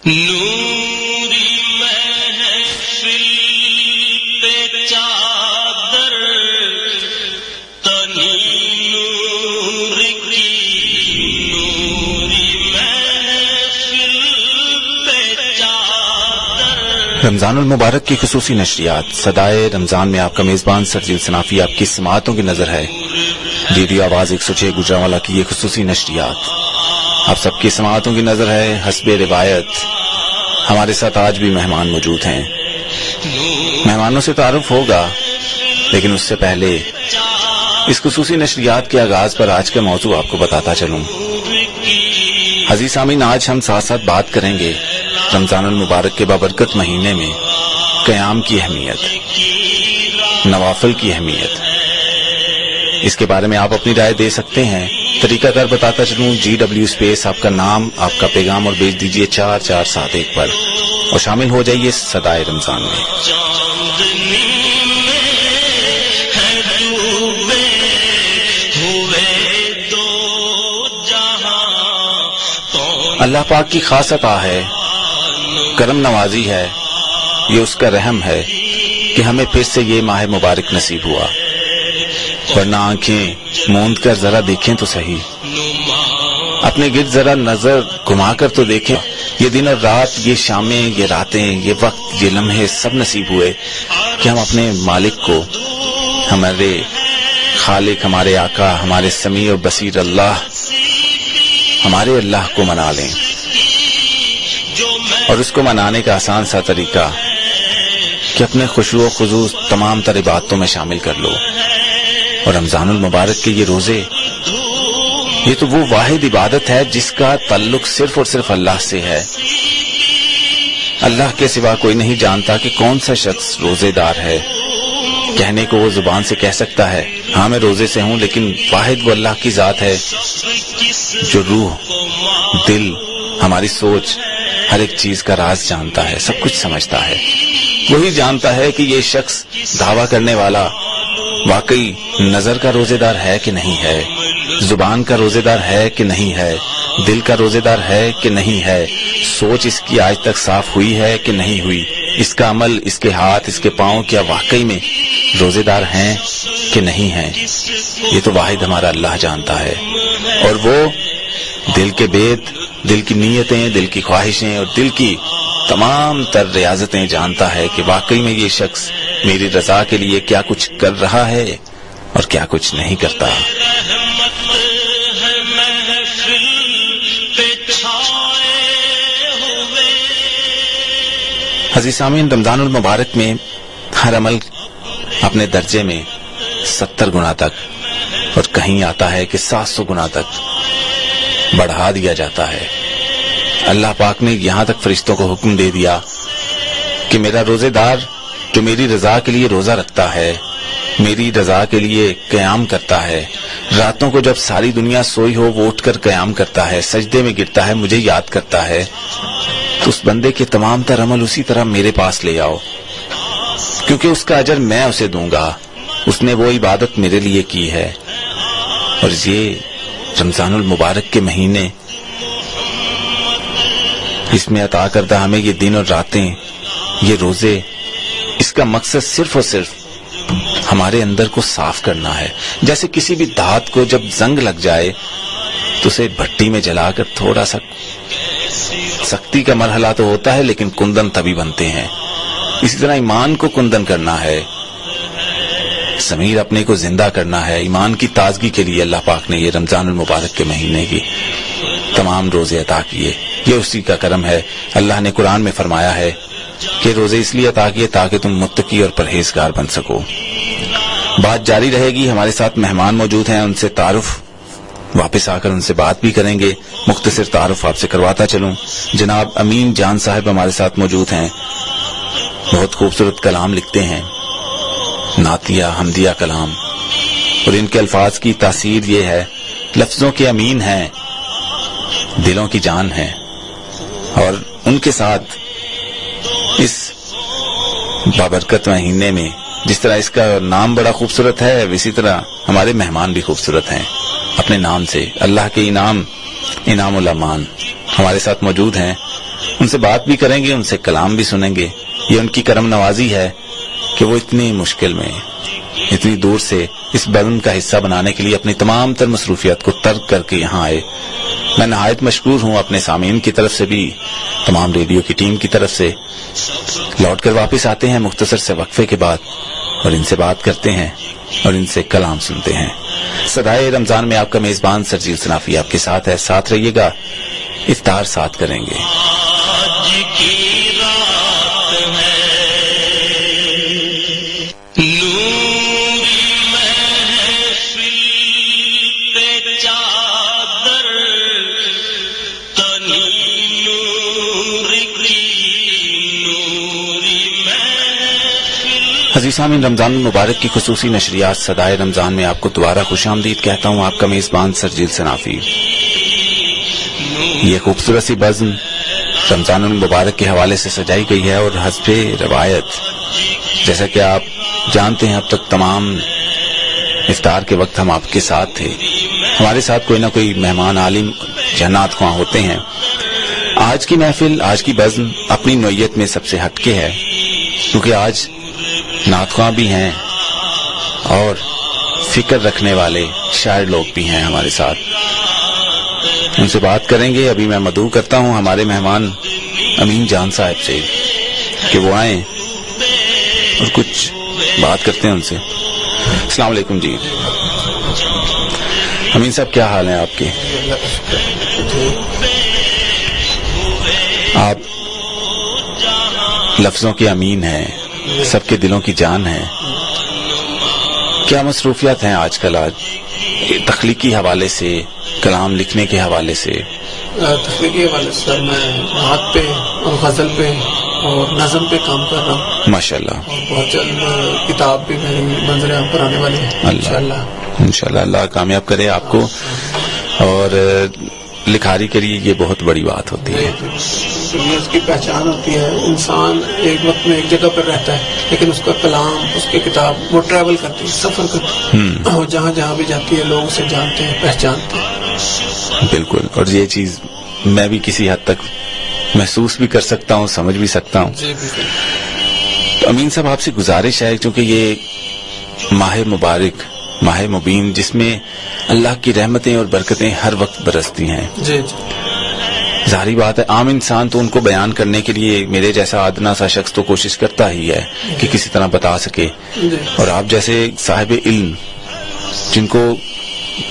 نوری محفل پہ چادر تنی نور کی، نوری محفل پہ چادر. رمضان المبارک کی خصوصی نشریات صدائے رمضان میں آپ کا میزبان سرجیل صنافی آپ کی سماعتوں کی نظر ہے. ریڈیو آواز 106 گجرانوالہ کی یہ خصوصی نشریات آپ سب کی سماعتوں کی نظر ہے. حسب روایت ہمارے ساتھ آج بھی مہمان موجود ہیں. مہمانوں سے تعارف ہوگا، لیکن اس سے پہلے اس خصوصی نشریات کے آغاز پر آج کا موضوع آپ کو بتاتا چلوں. عزیز سامعین، آج ہم ساتھ ساتھ بات کریں گے رمضان المبارک کے بابرکت مہینے میں قیام کی اہمیت، نوافل کی اہمیت. اس کے بارے میں آپ اپنی رائے دے سکتے ہیں. طریقہ کار بتاتا چلوں، GW آپ کا نام، آپ کا پیغام اور بھیج دیجئے 4471 پر اور شامل ہو جائیے صدائے رمضان میں. چاندنی میں ہے ڈوبے ہوئے دو جہاں. اللہ پاک کی خاص عطا ہے، کرم نوازی ہے، یہ اس کا رحم ہے کہ ہمیں پھر سے یہ ماہ مبارک نصیب ہوا. ورنہ آنکھیں موند کر ذرا دیکھیں تو صحیح، اپنے گرد ذرا نظر گھما کر تو دیکھیں. یہ دن اور رات، یہ شامیں، یہ راتیں، یہ وقت، یہ لمحے سب نصیب ہوئے کہ ہم اپنے مالک کو، ہمارے خالق، ہمارے آقا، ہمارے سمیع و بصیر اللہ، ہمارے اللہ کو منا لیں. اور اس کو منانے کا آسان سا طریقہ کہ اپنے خشوع و خضوع تمام تر عبادتوں میں شامل کر لو. اور رمضان المبارک کے یہ روزے، یہ تو وہ واحد عبادت ہے جس کا تعلق صرف اور صرف اللہ سے ہے. اللہ کے سوا کوئی نہیں جانتا کہ کون سا شخص روزے دار ہے. کہنے کو وہ زبان سے کہہ سکتا ہے ہاں میں روزے سے ہوں، لیکن واحد وہ اللہ کی ذات ہے جو روح، دل، ہماری سوچ، ہر ایک چیز کا راز جانتا ہے، سب کچھ سمجھتا ہے. وہی جانتا ہے کہ یہ شخص دعویٰ کرنے والا واقعی نظر کا روزے دار ہے کہ نہیں ہے، زبان کا روزے دار ہے کہ نہیں ہے، دل کا روزے دار ہے کہ نہیں ہے، سوچ اس کی آج تک صاف ہوئی ہے کہ نہیں ہوئی، اس کا عمل، اس کے ہاتھ، اس کے پاؤں کیا واقعی میں روزے دار ہیں کہ نہیں ہیں. یہ تو واحد ہمارا اللہ جانتا ہے. اور وہ دل کے بید، دل کی نیتیں، دل کی خواہشیں اور دل کی تمام تر ریاضتیں جانتا ہے کہ واقعی میں یہ شخص میری رضا کے لیے کیا کچھ کر رہا ہے اور کیا کچھ نہیں کرتا. عزیز سامعین، رمضان المبارک میں ہر عمل اپنے درجے میں 70 گنا تک اور کہیں آتا ہے کہ 700 گنا تک بڑھا دیا جاتا ہے. اللہ پاک نے یہاں تک فرشتوں کو حکم دے دیا کہ میرا روزے دار جو میری رضا کے لیے روزہ رکھتا ہے، میری رضا کے لیے قیام کرتا ہے، راتوں کو جب ساری دنیا سوئی ہو وہ اٹھ کر قیام کرتا ہے، سجدے میں گرتا ہے، مجھے یاد کرتا ہے، تو اس بندے کے تمام تر عمل اسی طرح میرے پاس لے آؤ، کیونکہ اس کا اجر میں اسے دوں گا. اس نے وہ عبادت میرے لیے کی ہے. اور یہ رمضان المبارک کے مہینے، اس میں عطا کردہ ہمیں یہ دن اور راتیں، یہ روزے، اس کا مقصد صرف اور صرف ہمارے اندر کو صاف کرنا ہے. جیسے کسی بھی دھات کو جب زنگ لگ جائے تو اسے بھٹی میں جلا کر تھوڑا سا سختی کا مرحلہ تو ہوتا ہے لیکن کندن تبھی بنتے ہیں. اسی طرح ایمان کو کندن کرنا ہے، ضمیر اپنے کو زندہ کرنا ہے. ایمان کی تازگی کے لیے اللہ پاک نے یہ رمضان المبارک کے مہینے کی تمام روزے عطا کیے. یہ اسی کا کرم ہے. اللہ نے قرآن میں فرمایا ہے کہ روزے اس لیے عطا کیے تاکہ تم متقی اور پرہیزگار بن سکو. بات جاری رہے گی. ہمارے ساتھ مہمان موجود ہیں، ان سے تعارف واپس آ کر ان سے بات بھی کریں گے. مختصر تعارف آپ سے کرواتا چلوں. جناب امین جان صاحب ہمارے ساتھ موجود ہیں. بہت خوبصورت کلام لکھتے ہیں، نعتیہ حمدیہ کلام، اور ان کے الفاظ کی تاثیر یہ ہے، لفظوں کے امین ہیں، دلوں کی جان ہیں. اور ان کے ساتھ اس بابرکت مہینے میں جس طرح اس کا نام بڑا خوبصورت ہے، اسی طرح ہمارے مہمان بھی خوبصورت ہیں اپنے نام سے. اللہ کے انعام، انعام الامان، ہمارے ساتھ موجود ہیں، ان سے بات بھی کریں گے، ان سے کلام بھی سنیں گے. یہ ان کی کرم نوازی ہے کہ وہ اتنی مشکل میں اتنی دور سے اس بزم کا حصہ بنانے کے لیے اپنی تمام تر مصروفیات کو ترک کر کے یہاں آئے. میں نہایت مشکور ہوں اپنے سامعین کی طرف سے بھی، تمام ریڈیو کی ٹیم کی طرف سے. لوٹ کر واپس آتے ہیں مختصر سے وقفے کے بعد اور ان سے بات کرتے ہیں اور ان سے کلام سنتے ہیں. صدائے رمضان میں آپ کا میزبان سرجیل صنافی آپ کے ساتھ ہے. ساتھ رہیے گا، افطار ساتھ کریں گے. آج کی رات ہے نوری محفل پہ چادر تنی نور کی نوری محفل. عزیز سامعین، رمضان المبارک کی خصوصی نشریات صدائے رمضان میں آپ کو دوبارہ خوش آمدید کہتا ہوں. آپ کا میزبان سرجیل صنافی. یہ خوبصورت سی بزم رمضان المبارک کے حوالے سے سجائی گئی ہے اور حسب روایت جیسا کہ آپ جانتے ہیں اب تک تمام افطار کے وقت ہم آپ کے ساتھ تھے. ہمارے ساتھ کوئی نہ کوئی مہمان عالم جنات خواہ ہوتے ہیں. آج کی محفل، آج کی بزم اپنی نوعیت میں سب سے ہٹ کے ہے کیونکہ آج نعت خواہ بھی ہیں اور فکر رکھنے والے شاعر لوگ بھی ہیں ہمارے ساتھ. ان سے بات کریں گے. ابھی میں مدعو کرتا ہوں ہمارے مہمان امین جان صاحب سے کہ وہ آئیں اور کچھ بات کرتے ہیں ان سے. السلام علیکم جی. امین صاحب کیا حال ہیں آپ کے؟ آپ لفظوں کے امین ہیں، سب کے دلوں کی جان ہیں. کیا مصروفیات ہیں آج کل تخلیقی حوالے سے، کلام لکھنے کے حوالے سے؟ تخلیقی حوالے سے میں نعت پہ اور غزل پہ اور نظم پہ کام کر رہا ہوں ماشاءاللہ. اور بہت جلد کتاب بھی میری منظر عام پر آنے والی ہے انشاءاللہ. اللہ کامیاب کرے آپ کو. اور لکھاری کے لیے یہ بہت بڑی بات ہوتی ہے. دنیا اس کی پہچان ہوتی ہے. انسان ایک وقت میں ایک جگہ پر رہتا ہے لیکن اس کا کلام، اس کی کتاب وہ ٹریول کرتی ہے، سفر کرتی ہے اور جہاں جہاں بھی جاتی ہے لوگ اسے جانتے ہیں، پہچانتے ہیں. بالکل. اور یہ چیز میں بھی کسی حد تک محسوس بھی کر سکتا ہوں، سمجھ بھی سکتا ہوں. جی بالکل. تو امین صاحب آپ سے گزارش ہے کیونکہ یہ ماہ مبارک، ماہ مبین، جس میں اللہ کی رحمتیں اور برکتیں ہر وقت برستی ہیں. جی ظاہری بات ہے عام انسان تو ان کو بیان کرنے کے لیے میرے جیسا ادنا سا شخص تو کوشش کرتا ہی ہے کہ کسی طرح بتا سکے. اور آپ جیسے صاحب علم جن کو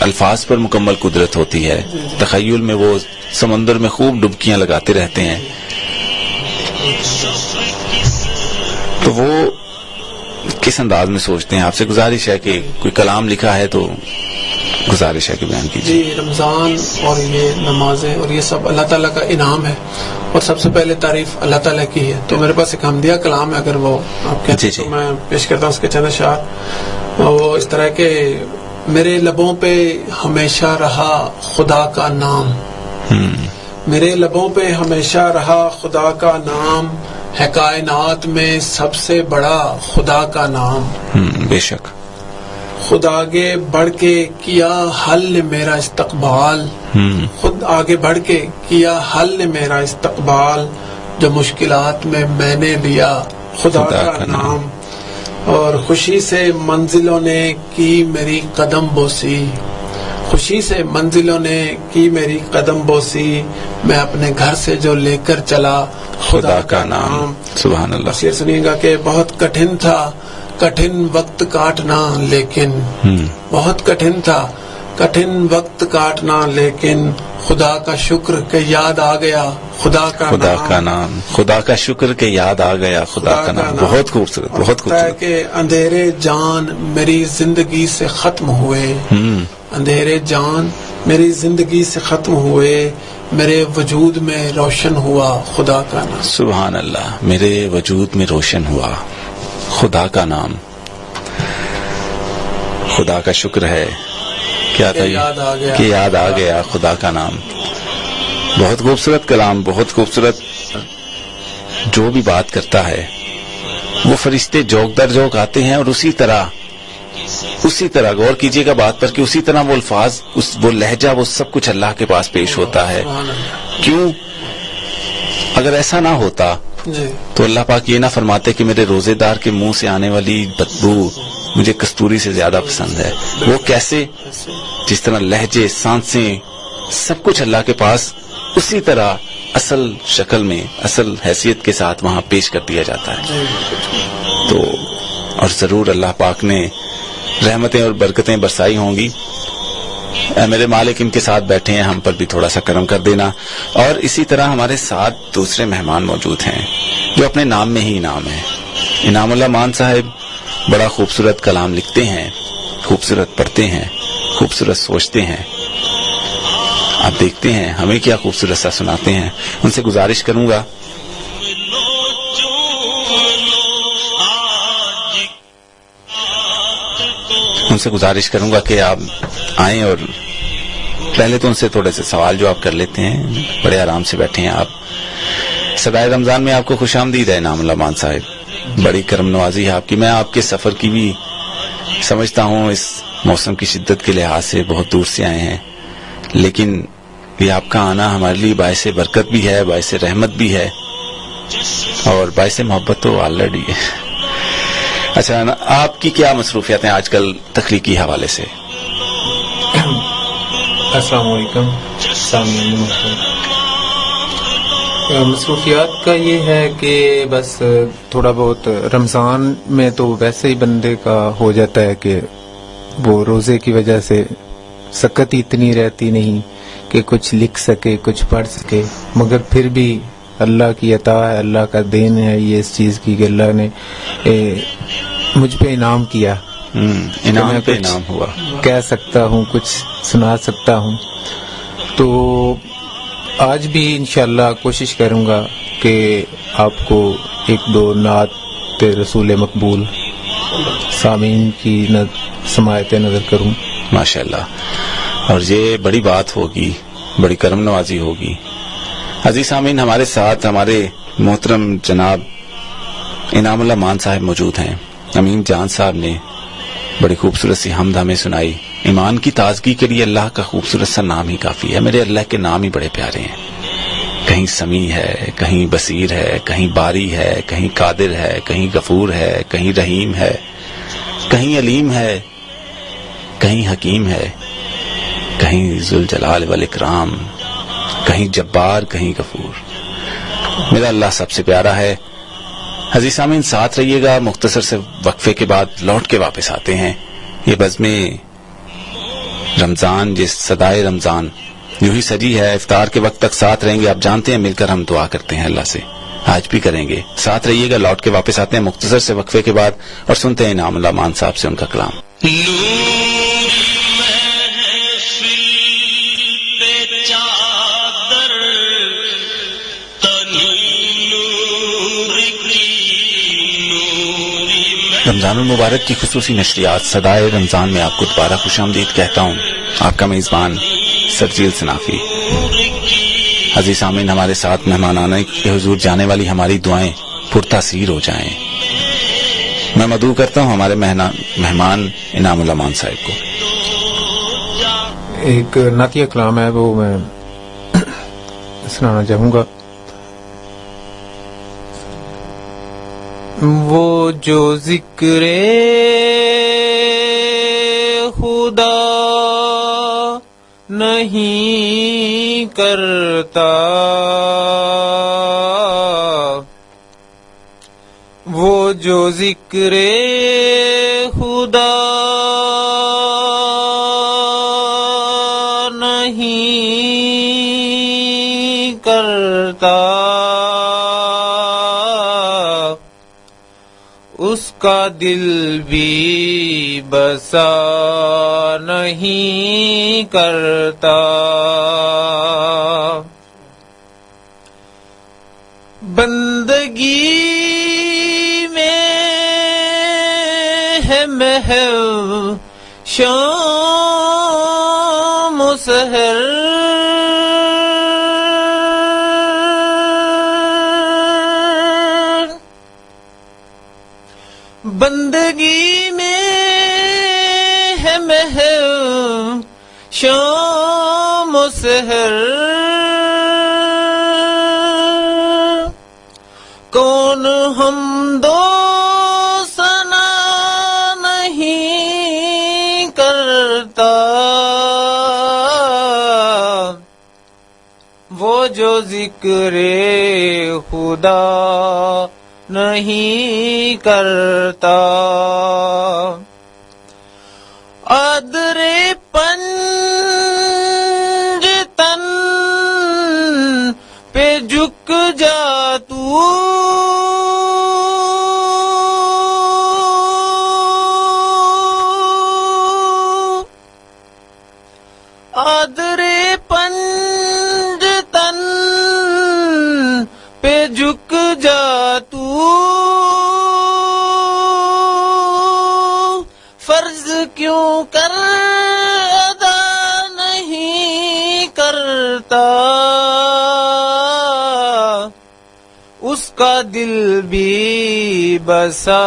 الفاظ پر مکمل قدرت ہوتی ہے، تخیل میں وہ سمندر میں خوب ڈبکیاں لگاتے رہتے ہیں، تو وہ کس انداز میں سوچتے ہیں؟ آپ سے گزارش ہے کہ کوئی کلام لکھا ہے تو گزارش ہے کہ بیان کیجیے. جی رمضان اور یہ نمازیں اور یہ سب اللہ تعالیٰ کا انعام ہے اور سب سے پہلے تعریف اللہ تعالیٰ کی ہے. تو میرے پاس ایک حمدیہ کلام ہے، اگر وہ آپ کہتے ہیں تو میں پیش کرتا ہوں اس کے چند اشعار. وہ اس طرح کہ میرے لبوں پہ ہمیشہ رہا خدا کا نام، میرے لبوں پہ ہمیشہ رہا خدا کا نام، ہے کائنات میں سب سے بڑا خدا کا نام. بے شک. خود آگے بڑھ کے کیا حل نے میرا استقبال، خود آگے بڑھ کے کیا حل نے میرا استقبال، جو مشکلات میں نے لیا خدا کا نام. اور خوشی سے منزلوں نے کی میری قدم بوسی، خوشی سے منزلوں نے کی میری قدم بوسی، میں اپنے گھر سے جو لے کر چلا خدا کا نام. سبحان اللہ. شعر سنیے گا کہ بہت کٹھن تھا کٹھن وقت کاٹنا، لیکن بہت کٹھن تھا کٹھن وقت کاٹنا، لیکن خدا کا شکر کہ یاد آ گیا خدا کا نام. خدا کا شکر کہ یاد آ گیا خدا کا نام. بہت خوبصورت، بہت خوبصورت. کہ اندھیرے جان میری زندگی سے ختم ہوئے، اندھیرے جان میری زندگی سے ختم ہوئے، میرے وجود میں روشن ہوا خدا کا نام. سبحان اللہ. میرے وجود میں روشن ہوا خدا کا نام. خدا کا شکر ہے کیا تھا کہ یاد آ گیا خدا کا نام. بہت خوبصورت کلام، بہت خوبصورت. جو بھی بات کرتا ہے وہ فرشتے جوک در جوک آتے ہیں اور اسی طرح اسی طرح غور کیجئے گا بات پر کہ اسی طرح وہ الفاظ، وہ لہجہ، وہ سب کچھ اللہ کے پاس پیش ہوتا ہے. کیوں؟ اگر ایسا نہ ہوتا جی تو اللہ پاک یہ نہ فرماتے کہ میرے روزے دار کے منہ سے آنے والی بدبو مجھے کستوری سے زیادہ پسند ہے. وہ کیسے؟ جس طرح لہجے، سانسیں، سب کچھ اللہ کے پاس اسی طرح اصل شکل میں، اصل حیثیت کے ساتھ وہاں پیش کر دیا جاتا ہے. تو اور ضرور اللہ پاک نے رحمتیں اور برکتیں برسائی ہوں گی. اے میرے مالک ان کے ساتھ بیٹھے ہیں، ہم پر بھی تھوڑا سا کرم کر دینا. اور اسی طرح ہمارے ساتھ دوسرے مہمان موجود ہیں جو اپنے نام میں ہی انعام ہے. انعام اللہ مان صاحب بڑا خوبصورت کلام لکھتے ہیں، خوبصورت پڑھتے ہیں، خوبصورت سوچتے ہیں. آپ دیکھتے ہیں ہمیں کیا خوبصورت سا سناتے ہیں. ان سے گزارش کروں گا کہ آپ آئیں اور پہلے تو ان سے تھوڑے سے سوال جو آپ کر لیتے ہیں. بڑے آرام سے بیٹھے ہیں آپ. صدائے رمضان میں آپ کو خوش آمدید ہے انعام اللہ مان صاحب. بڑی کرم نوازی ہے آپ کی. میں آپ کے سفر کی بھی سمجھتا ہوں، اس موسم کی شدت کے لحاظ سے بہت دور سے آئے ہیں، لیکن یہ آپ کا آنا ہمارے لیے باعث برکت بھی ہے، باعث رحمت بھی ہے، اور باعث محبت تو آلریڈی ہے. اچھا، آپ کی کیا مصروفیات ہیں آج کل تخلیقی حوالے سے؟ السلام علیکم سامعین. مصروفیات کا یہ ہے کہ بس تھوڑا بہت رمضان میں تو ویسے ہی بندے کا ہو جاتا ہے کہ وہ روزے کی وجہ سے سکت اتنی رہتی نہیں کہ کچھ لکھ سکے، کچھ پڑھ سکے، مگر پھر بھی اللہ کی عطا ہے، اللہ کا دین ہے یہ اس چیز کی کہ اللہ نے مجھ پہ انعام کیا. انعام پہ انعام ہوا. کہہ سکتا ہوں، کچھ سنا سکتا ہوں. تو آج بھی انشاءاللہ کوشش کروں گا کہ آپ کو ایک دو نعت رسول مقبول سامعین کی سماعت نظر کروں. ماشاءاللہ. اور یہ بڑی بات ہوگی، بڑی کرم نوازی ہوگی. عزیز سامعین، ہمارے ساتھ ہمارے محترم جناب انعام اللہ مان صاحب موجود ہیں. امین جان صاحب نے بڑی خوبصورت سی حمد ہمیں سنائی. ایمان کی تازگی کے لیے اللہ کا خوبصورت سا نام ہی کافی ہے. میرے اللہ کے نام ہی بڑے پیارے ہیں. کہیں سمیع ہے، کہیں بصیر ہے، کہیں باری ہے، کہیں قادر ہے، کہیں غفور ہے، کہیں رحیم ہے، کہیں علیم ہے، کہیں حکیم ہے، کہیں ذوالجلال والاکرام، کہیں جبار، کہیں غفور. میرا اللہ سب سے پیارا ہے. عزیز سامعین، ساتھ رہیے گا. مختصر سے وقفے کے بعد لوٹ کے واپس آتے ہیں. یہ بزم رمضان، جس صدائے رمضان یوں ہی سجی ہے. افطار کے وقت تک ساتھ رہیں گے. آپ جانتے ہیں مل کر ہم دعا کرتے ہیں اللہ سے، آج بھی کریں گے. ساتھ رہیے گا. لوٹ کے واپس آتے ہیں مختصر سے وقفے کے بعد اور سنتے ہیں انعام اللہ مان صاحب سے ان کا کلام. رمضان المبارک کی خصوصی نشریات صدائے رمضان میں آپ کو دوبارہ خوش آمدید کہتا ہوں. آپ کا میزبان سرجیل سنافی. عزیز سامعین، ہمارے ساتھ مہمان آنے کے حضور جانے والی ہماری دعائیں پرتاثیر ہو جائیں. میں مدعو کرتا ہوں ہمارے مہمان انعام اللہ مان صاحب کو. ایک نعتیہ کلام ہے وہ میں سنانا چاہوں گا. وہ جو ذکر خدا نہیں کرتا، وہ جو ذکر خدا نہیں کرتا، اس کا دل بھی بسا نہیں کرتا. بندگی میں ہے محو شام و سحر، بندگی میں شام و سحر کون حمد و ثنا نہیں کرتا، وہ جو ذکر خدا نہیں کرتا. ادر پنج تن پہ جھک جا تو، ادر پنج تن پہ جھک جا تو، فرض کیوں کر ادا نہیں کرتا، اس کا دل بھی بسا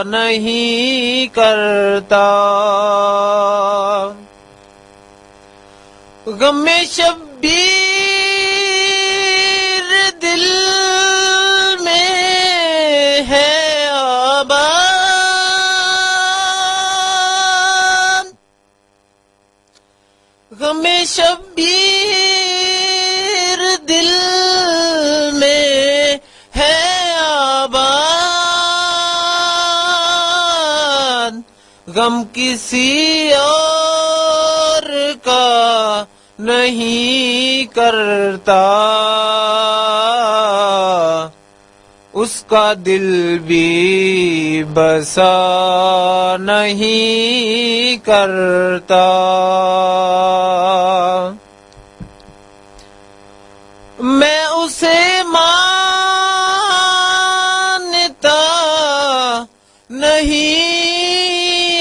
نہیں کرتا. غم شبیر دل میں ہے آباد، غم شبیر دل میں ہے آباد، غم کسی اور کا نہیں کرتا، اس کا دل بھی بسا نہیں کرتا. میں اسے مانتا نہیں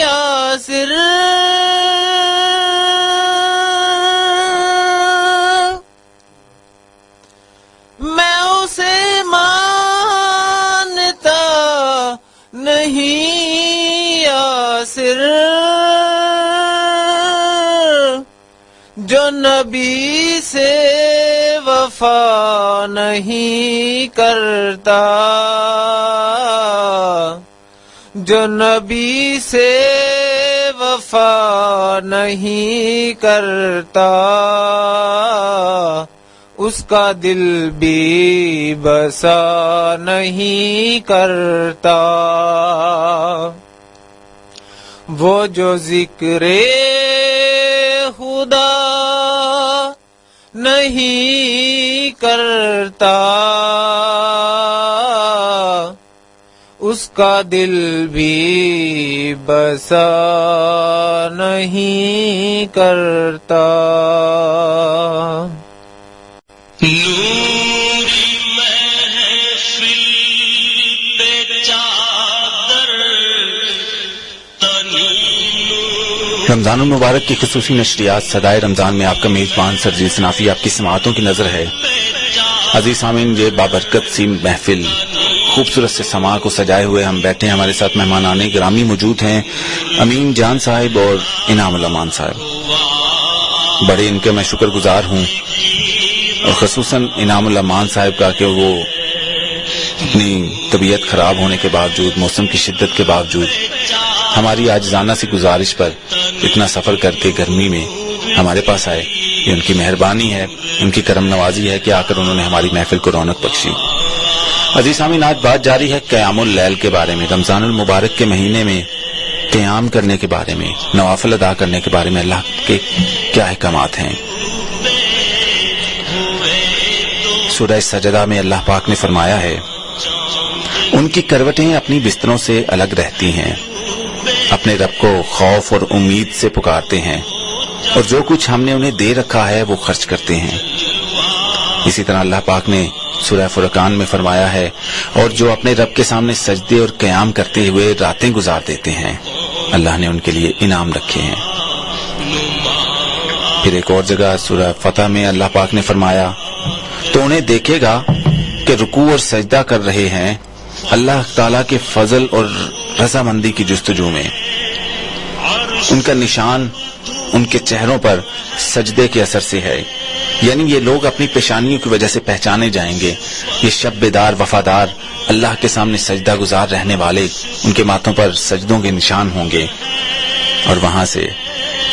یاسر، میں اسے مانتا نہیں یاسر، جو نبی سے وفا نہیں کرتا، جو نبی سے وفا نہیں کرتا، اس کا دل بھی بسا نہیں کرتا. وہ جو ذکر خدا نہیں کرتا، اس کا دل بھی بسا نہیں کرتا. نوری محفل پہ چادر تنی نور. رمضان المبارک کی خصوصی نشریات صدائے رمضان میں آپ کا میزبان سرجیل صنافی آپ کی سماعتوں کی نظر ہے. عزیز سامعین، یہ بابرکت سی محفل خوبصورت سے سما کو سجائے ہوئے ہم بیٹھے ہیں. ہمارے ساتھ مہمانان گرامی موجود ہیں، امین جان صاحب اور انعام الامان صاحب. بڑے ان کے میں شکر گزار ہوں، اور خصوصاً انعام الامان صاحب کا کہ وہ اپنی طبیعت خراب ہونے کے باوجود، موسم کی شدت کے باوجود، ہماری عاجزانہ سی گزارش پر اتنا سفر کر کے گرمی میں ہمارے پاس آئے. یہ ان کی مہربانی ہے، ان کی کرم نوازی ہے کہ آ کر انہوں نے ہماری محفل کو رونق بخشی. عزیز سامعین، آج بات جاری ہے قیام اللیل کے بارے میں. رمضان المبارک کے مہینے میں قیام کرنے کے بارے میں، نوافل ادا کرنے کے بارے میں اللہ کے کیا احکامات ہیں. سورہ سجدہ میں اللہ پاک نے فرمایا ہے، ان کی کروٹیں اپنی بستروں سے الگ رہتی ہیں، اپنے رب کو خوف اور امید سے پکارتے ہیں، اور جو کچھ ہم نے انہیں دے رکھا ہے وہ خرچ کرتے ہیں. اسی طرح اللہ پاک نے سورہ فرقان میں فرمایا ہے، اور جو اپنے رب کے سامنے سجدے اور قیام کرتے ہوئے راتیں گزار دیتے ہیں، اللہ نے ان کے لیے انعام رکھے ہیں. پھر ایک اور جگہ سورہ فتح میں اللہ پاک نے فرمایا، تو انہیں دیکھے گا کہ رکوع اور سجدہ کر رہے ہیں اللہ تعالیٰ کے فضل اور رضامندی کی جستجو میں. ان کا نشان ان کے چہروں پر سجدے کے اثر سے ہے، یعنی یہ لوگ اپنی پیشانیوں کی وجہ سے پہچانے جائیں گے۔ یہ شب بیدار وفادار اللہ کے سامنے سجدہ گزار رہنے والے، ان کے ماتھوں پر سجدوں کے نشان ہوں گے، اور وہاں سے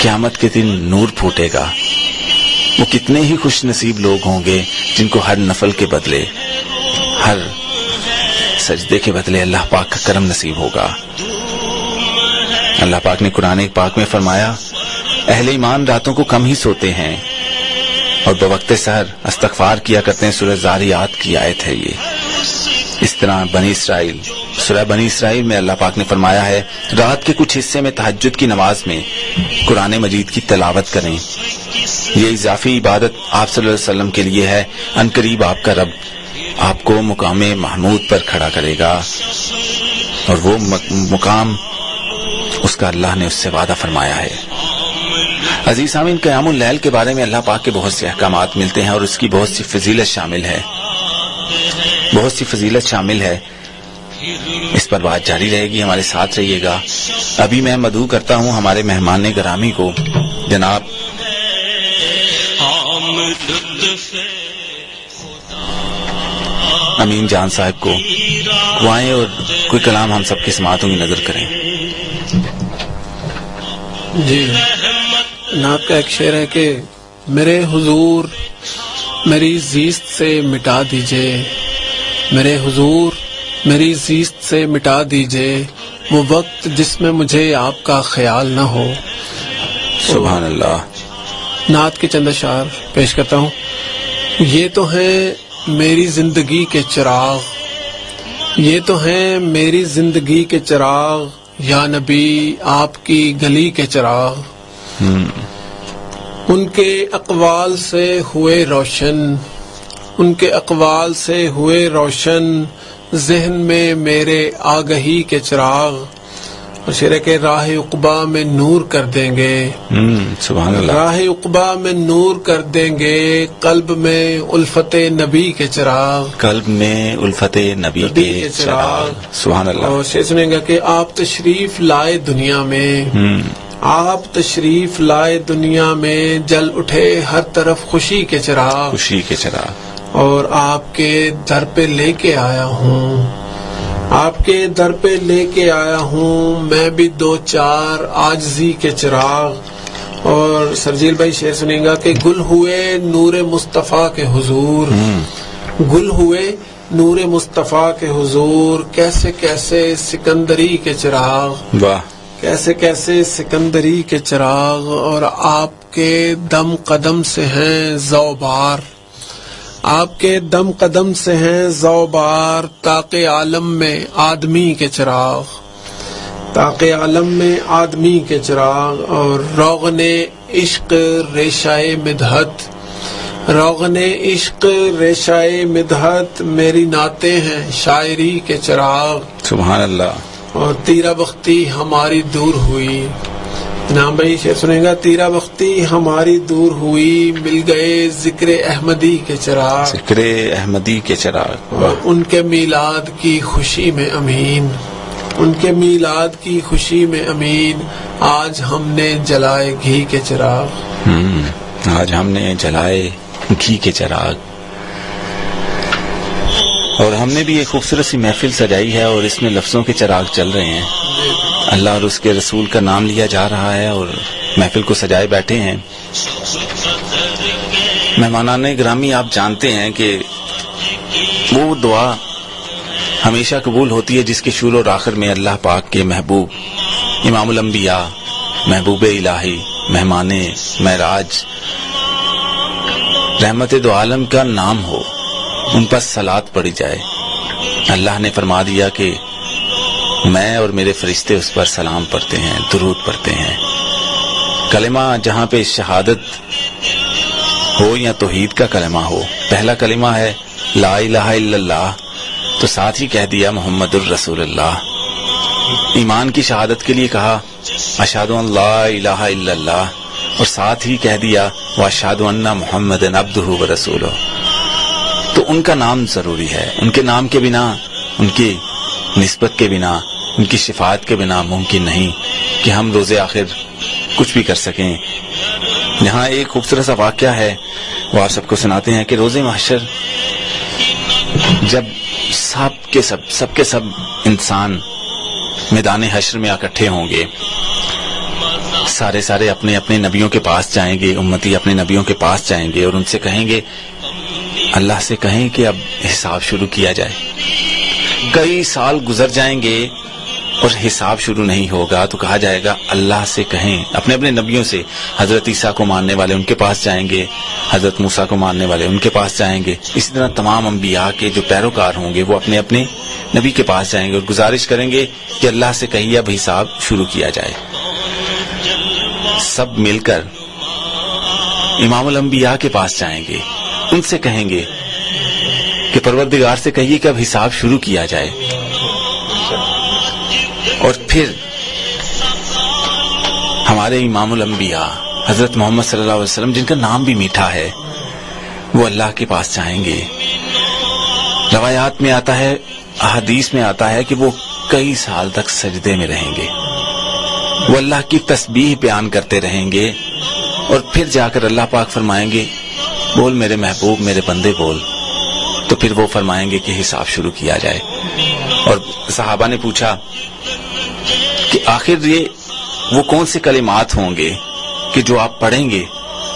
قیامت کے دن نور پھوٹے گا۔ وہ کتنے ہی خوش نصیب لوگ ہوں گے جن کو ہر نفل کے بدلے، ہر سجدے کے بدلے اللہ پاک کا کرم نصیب ہوگا۔ اللہ پاک نے قرآن پاک میں فرمایا، اہل ایمان راتوں کو کم ہی سوتے ہیں اور بوقت سحر استغفار کیا کرتے ہیں۔ سورہ زاریات کی آیت ہے یہ۔ اس طرح بنی اسرائیل، سورہ بنی اسرائیل میں اللہ پاک نے فرمایا ہے، رات کے کچھ حصے میں تہجد کی نماز میں قرآن مجید کی تلاوت کریں۔ یہ اضافی عبادت آپ صلی اللہ علیہ وسلم کے لیے ہے۔ ان قریب آپ کا رب آپ کو مقام محمود پر کھڑا کرے گا، اور وہ مقام اس کا اللہ نے اس سے وعدہ فرمایا ہے۔ عزیز سامعین، قیام اللیل کے بارے میں اللہ پاک کے بہت سے احکامات ملتے ہیں اور اس کی بہت سی فضیلت شامل ہے، بہت سی فضیلت شامل ہے۔ اس پر بات جاری رہے گی، ہمارے ساتھ رہیے گا۔ ابھی میں مدعو کرتا ہوں ہمارے مہمان گرامی کو، جناب امین جان صاحب کو، وہ آئیں اور کوئی کلام ہم سب کی سماعتوں کی نظر کریں۔ جی، نعت کا ایک شعر ہے کہ میرے حضور میری زیست سے مٹا دیجئے، میرے حضور میری زیست سے مٹا دیجئے وہ وقت جس میں مجھے آپ کا خیال نہ ہو۔ سبحان اللہ۔ نعت کے چند اشعار پیش کرتا ہوں۔ یہ تو ہیں میری زندگی کے چراغ، یہ تو ہیں میری زندگی کے چراغ، یا نبی آپ کی گلی کے چراغ۔ ان کے اقوال سے ہوئے روشن، ان کے اقوال سے ہوئے روشن، ذہن میں میرے آگہی کے چراغ، اور شعر کے راہ عقبہ میں نور کر دیں گے، سبحان اللہ، راہ عقبہ میں نور کر دیں گے، قلب میں الفت نبی کے چراغ، قلب میں الفت نبی کے چراغ۔ سبحان اللہ۔ اور شعر سنیں گا کہ آپ تشریف لائے دنیا میں، آپ تشریف لائے دنیا میں، جل اٹھے ہر طرف خوشی کے چراغ، خوشی کے چراغ، اور آپ کے در پہ لے کے آیا ہوں، آپ کے در پہ لے کے آیا ہوں میں بھی دو چار عاجزی کے چراغ۔ اور سرجیل بھائی شعر سنیں گا کہ گل ہوئے نور مصطفیٰ کے حضور، گل ہوئے نور مصطفیٰ کے حضور، کیسے کیسے سکندری کے چراغ، واہ، کیسے کیسے سکندری کے چراغ، اور آپ کے دم قدم سے ہیں زوبار، آپ کے دم قدم سے ہیں زوبار، طاق عالم میں آدمی کے چراغ، طاق عالم میں آدمی کے چراغ۔ اور روغن عشق ریشائے مدحت، روغن عشق ریشائے مدحت، میری نعتیں ہیں شاعری کے چراغ۔ سبحان اللہ۔ اور تیرا بختی ہماری دور ہوئی، نام بھائی شعر سنیں گا، تیرا بختی ہماری دور ہوئی، مل گئے ذکر احمدی کے چراغ، ذکر احمدی کے چراغ، اور ان کے میلاد کی خوشی میں امین، ان کے میلاد کی خوشی میں امین، آج ہم نے جلائے گھی کے چراغ، آج ہم نے جلائے گھی کے چراغ۔ اور ہم نے بھی ایک خوبصورت سی محفل سجائی ہے اور اس میں لفظوں کے چراغ چل رہے ہیں، اللہ اور اس کے رسول کا نام لیا جا رہا ہے اور محفل کو سجائے بیٹھے ہیں۔ مہمانان گرامی، آپ جانتے ہیں کہ وہ دعا ہمیشہ قبول ہوتی ہے جس کے شروع اور آخر میں اللہ پاک کے محبوب امام الانبیاء، محبوب الہی، مہمان معراج، رحمت دو عالم کا نام ہو، ان پر صلات پڑھی جائے۔ اللہ نے فرما دیا کہ میں اور میرے فرشتے اس پر سلام پڑھتے ہیں، درود پڑھتے ہیں۔ کلمہ جہاں پہ شہادت ہو یا توحید کا کلمہ ہو، پہلا کلمہ ہے لا الہ الا اللہ، تو ساتھ ہی کہہ دیا محمد الرسول اللہ۔ ایمان کی شہادت کے لیے کہا اشہد ان لا الہ الا اللہ، اور ساتھ ہی کہہ دیا واشہد ان محمد عبدہ ورسولہ۔ تو ان کا نام ضروری ہے، ان کے نام کے بنا، ان کی نسبت کے بنا، ان کی شفاعت کے بنا ممکن نہیں کہ ہم روز آخر کچھ بھی کر سکیں، یہاں ایک خوبصورت سا واقعہ ہے، وہ آپ سب کو سناتے ہیں کہ روز محشر جب سب کے سب انسان میدان حشر میں اکٹھے ہوں گے، سارے اپنے اپنے نبیوں کے پاس جائیں گے، امتی اپنے نبیوں کے پاس جائیں گے اور ان سے کہیں گے، اللہ سے کہیں کہ اب حساب شروع کیا جائے۔ کئی سال گزر جائیں گے اور حساب شروع نہیں ہوگا، تو کہا جائے گا اللہ سے کہیں، اپنے اپنے نبیوں سے، حضرت عیسیٰ کو ماننے والے ان کے پاس جائیں گے، حضرت موسیٰ کو ماننے والے ان کے پاس جائیں گے، اسی طرح تمام انبیاء کے جو پیروکار ہوں گے وہ اپنے اپنے نبی کے پاس جائیں گے اور گزارش کریں گے کہ اللہ سے کہیے اب حساب شروع کیا جائے۔ سب مل کر امام الانبیاء کے پاس جائیں گے، ان سے کہیں گے کہ پروردگار سے کہیے کہ اب حساب شروع کیا جائے۔ اور پھر ہمارے امام الانبیاء حضرت محمد صلی اللہ علیہ وسلم، جن کا نام بھی میٹھا ہے، وہ اللہ کے پاس جائیں گے۔ روایات میں آتا ہے، احادیث میں آتا ہے کہ وہ کئی سال تک سجدے میں رہیں گے، وہ اللہ کی تسبیح بیان کرتے رہیں گے، اور پھر جا کر اللہ پاک فرمائیں گے بول میرے محبوب، میرے بندے بول، تو پھر وہ فرمائیں گے کہ حساب شروع کیا جائے۔ اور صحابہ نے پوچھا کہ آخر یہ وہ کون سے کلمات ہوں گے کہ جو آپ پڑھیں گے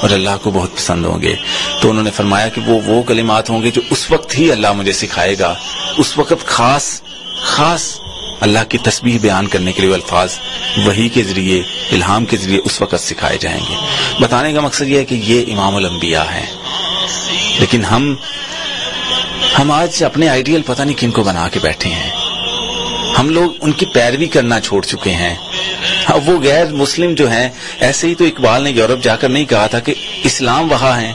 اور اللہ کو بہت پسند ہوں گے؟ تو انہوں نے فرمایا کہ وہ کلمات ہوں گے جو اس وقت ہی اللہ مجھے سکھائے گا، اس وقت خاص اللہ کی تسبیح بیان کرنے کے لیے الفاظ وحی کے ذریعے، الہام کے ذریعے اس وقت سکھائے جائیں گے۔ بتانے کا مقصد یہ ہے کہ یہ امام الانبیاء ہیں، لیکن ہم آج اپنے آئیڈیل پتہ نہیں کن کو بنا کے بیٹھے ہیں، ہم لوگ ان کی پیروی کرنا چھوڑ چکے ہیں۔ اب وہ غیر مسلم جو ہیں، ایسے ہی تو اقبال نے یورپ جا کر نہیں کہا تھا کہ اسلام وہاں ہیں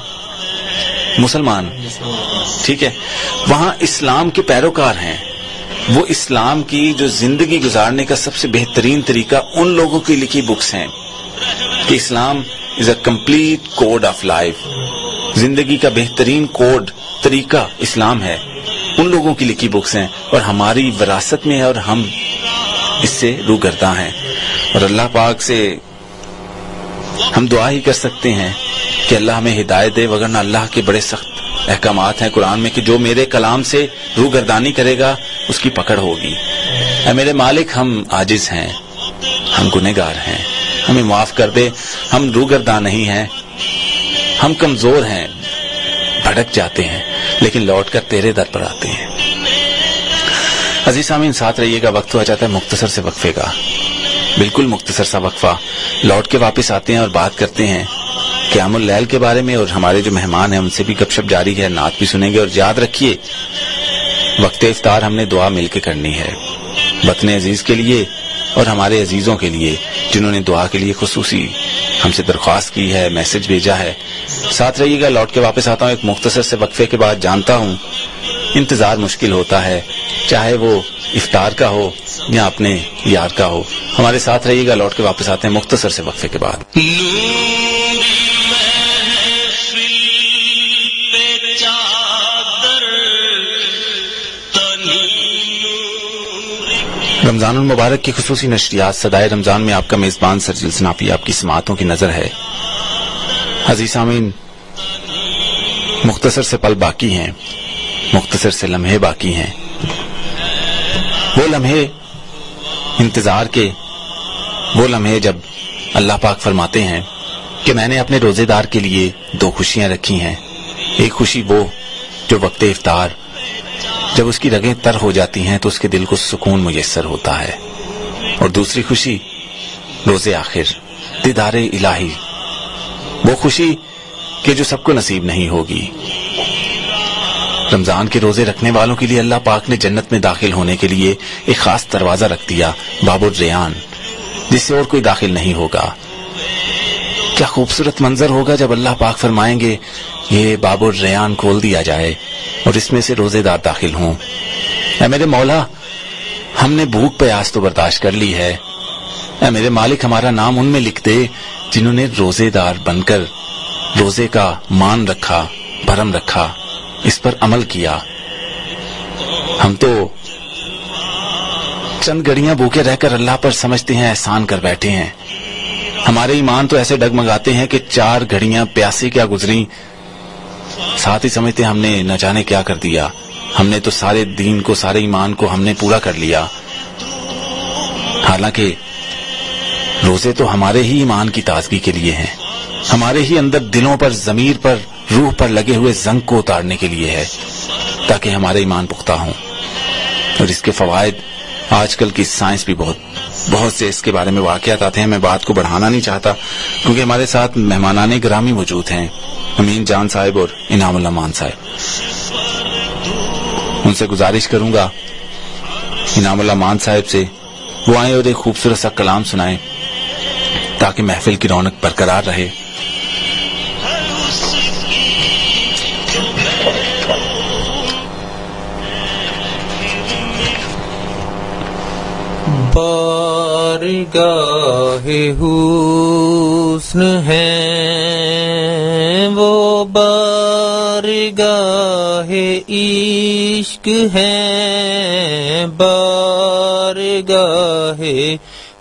مسلمان، ٹھیک ہے، وہاں اسلام کے پیروکار ہیں، وہ اسلام کی جو زندگی گزارنے کا سب سے بہترین طریقہ ان لوگوں کی لکھی بکس ہیں کہ Islam is a complete code of life, زندگی کا بہترین کوڈ طریقہ اسلام ہے، ان لوگوں کی لکھی بکس ہیں، اور ہماری وراثت میں ہے اور ہم اس سے روگرداں ہیں۔ اور اللہ پاک سے ہم دعا ہی کر سکتے ہیں کہ اللہ ہمیں ہدایت دے، وگرنہ اللہ کے بڑے سخت احکامات ہیں قرآن میں کہ جو میرے کلام سے روگردانی کرے گا اس کی پکڑ ہوگی۔ اے میرے مالک، ہم عاجز ہیں، ہم گنہگار ہیں، ہمیں معاف کر دے، ہم روگرداں نہیں ہیں، ہم کمزور ہیں، بھٹک جاتے ہیں، لیکن لوٹ کر تیرے در پر آتے ہیں۔ عزیز سامعین، ساتھ رہیے گا، وقت ہو جاتا ہے مختصر سے وقفے کا، بالکل مختصر سا وقفہ، لوٹ کے واپس آتے ہیں اور بات کرتے ہیں قیام اللیل کے بارے میں، اور ہمارے جو مہمان ہیں ان سے بھی گپ شپ جاری ہے، نعت بھی سنیں گے۔ اور یاد رکھیے وقت افطار ہم نے دعا مل کے کرنی ہے، وطن عزیز کے لیے اور ہمارے عزیزوں کے لیے جنہوں نے دعا کے لیے خصوصی ہم سے درخواست کی ہے، میسج بھیجا ہے۔ ساتھ رہیے گا، لوٹ کے واپس آتا ہوں ایک مختصر سے وقفے کے بعد۔ جانتا ہوں انتظار مشکل ہوتا ہے، چاہے وہ افطار کا ہو یا اپنے یار کا ہو۔ ہمارے ساتھ رہیے گا، لوٹ کے واپس آتے ہیں مختصر سے وقفے کے بعد۔ رمضان المبارک کی خصوصی نشریات صدائے رمضان میں آپ کا میزبان سرجل سناپی آپ کی سماعتوں کی نظر ہے۔ عزیز سامعین، مختصر سے پل باقی ہیں، مختصر سے لمحے باقی ہیں، وہ لمحے انتظار کے، وہ لمحے جب اللہ پاک فرماتے ہیں کہ میں نے اپنے روزے دار کے لیے 2 خوشیاں رکھی ہیں۔ ایک خوشی وہ جو وقت افطار جب اس کی رگیں تر ہو جاتی ہیں تو اس کے دل کو سکون میسر ہوتا ہے، اور دوسری خوشی روز آخر، دیدار الہی، وہ خوشی کہ جو سب کو نصیب نہیں ہوگی۔ رمضان کے روزے رکھنے والوں کے لیے اللہ پاک نے جنت میں داخل ہونے کے لیے ایک خاص دروازہ رکھ دیا، باب الریان، جس سے اور کوئی داخل نہیں ہوگا۔ کیا خوبصورت منظر ہوگا جب اللہ پاک فرمائیں گے یہ باب الریان کھول دیا جائے اور اس میں سے روزے دار داخل ہوں۔ اے میرے مولا، ہم نے بھوک پیاس تو برداشت کر لی ہے، اے میرے مالک ہمارا نام ان میں لکھ دے جنہوں نے روزے دار بن کر روزے کا مان رکھا، بھرم رکھا، اس پر عمل کیا۔ ہم تو چند گھڑیاں بھوکے رہ کر اللہ پر سمجھتے ہیں احسان کر بیٹھے ہیں، ہمارے ایمان تو ایسے ڈگمگاتے ہیں کہ 4 گھڑیاں پیاسے کیا گزری، ساتھ ہی سمجھتے ہم نے نہ جانے کیا کر دیا، ہم نے تو سارے دین کو، سارے ایمان کو ہم نے پورا کر لیا۔ حالانکہ روزے تو ہمارے ہی ایمان کی تازگی کے لیے ہیں، ہمارے ہی اندر دلوں پر، ضمیر پر، روح پر لگے ہوئے زنگ کو اتارنے کے لیے ہے، تاکہ ہمارے ایمان پختہ ہوں۔ اور اس کے فوائد آج کل کی سائنس بھی بہت سے اس کے بارے میں واقعات آتے ہیں۔ میں بات کو بڑھانا نہیں چاہتا کیونکہ ہمارے ساتھ مہمانان گرامی موجود ہیں، امین جان صاحب اور انعام اللہ مان صاحب۔ ان سے گزارش کروں گا انعام اللہ مان صاحب سے وہ آئیں اور ایک خوبصورت سا کلام سنائیں تاکہ محفل کی رونق برقرار رہے۔ بارگاہ حسن ہے وہ، بارگاہ عشق ہے، بارگاہ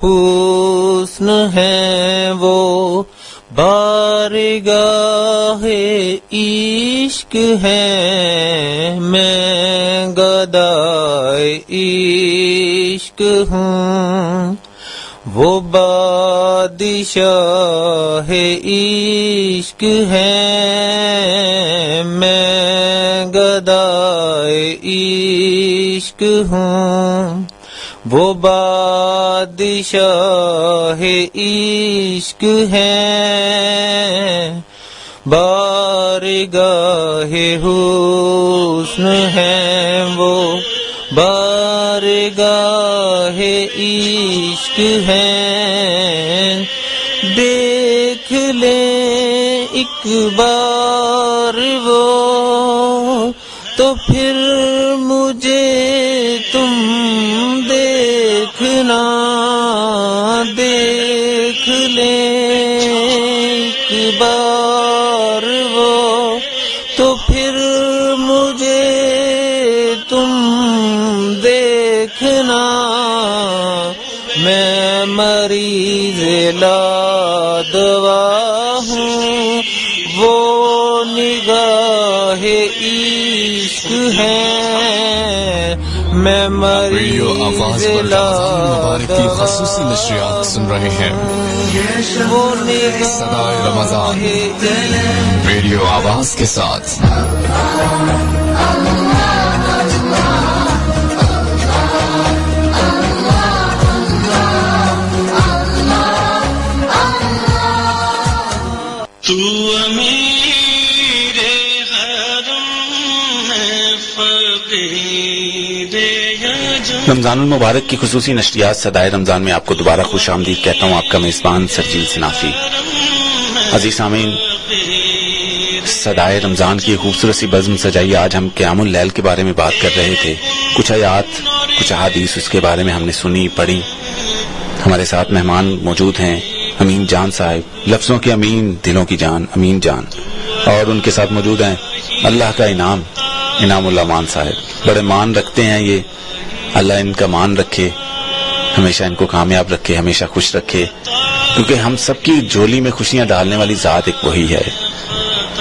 حسن ہے وہ، بارگاہ عشق ہے، میں گدائے عشق ہوں، وہ بادشاہ عشق ہے، میں گدائے عشق ہوں، وہ بادشاہ عشق ہے، بارگاہ حسن ہے وہ، بارگاہ عشق ہے، دیکھ لیں ایک بار وہ تو پھر مجھے تم دیکھنا، دیکھ لیں ایک بار وہ تو پھر مجھے تم دیکھنا، میں مریض لا دوا ہوں، وہ نگاہ عشق ہے، میں ریڈیو آواز پر رمضان مبارک کی خصوصی نشریات سن رہے ہیں۔ صدائے رمضان ریڈیو آواز کے ساتھ۔ تو امیر حرم ہے، فقیر یجم۔ رمضان المبارک کی خصوصی نشریات صدائے رمضان میں آپ کو دوبارہ خوش آمدید کہتا ہوں، آپ کا میزبان سرجیل سنافی۔ عزیز سامعین، صدائے رمضان کی خوبصورت سی بزم سجائی۔ آج ہم قیام اللیل کے بارے میں بات کر رہے تھے، کچھ آیات، کچھ احادیث اس کے بارے میں ہم نے سنی، پڑھی۔ ہمارے ساتھ مہمان موجود ہیں امین جان صاحب، لفظوں کے امین، دلوں کی جان، امین جان، اور ان کے ساتھ موجود ہیں اللہ کا انعام اللہ مان صاحب۔ بڑے مان رکھتے ہیں یہ، اللہ ان کا مان رکھے، ہمیشہ ان کو کامیاب رکھے، ہمیشہ خوش رکھے، کیونکہ ہم سب کی جھولی میں خوشیاں ڈالنے والی ذات ایک وہی ہے،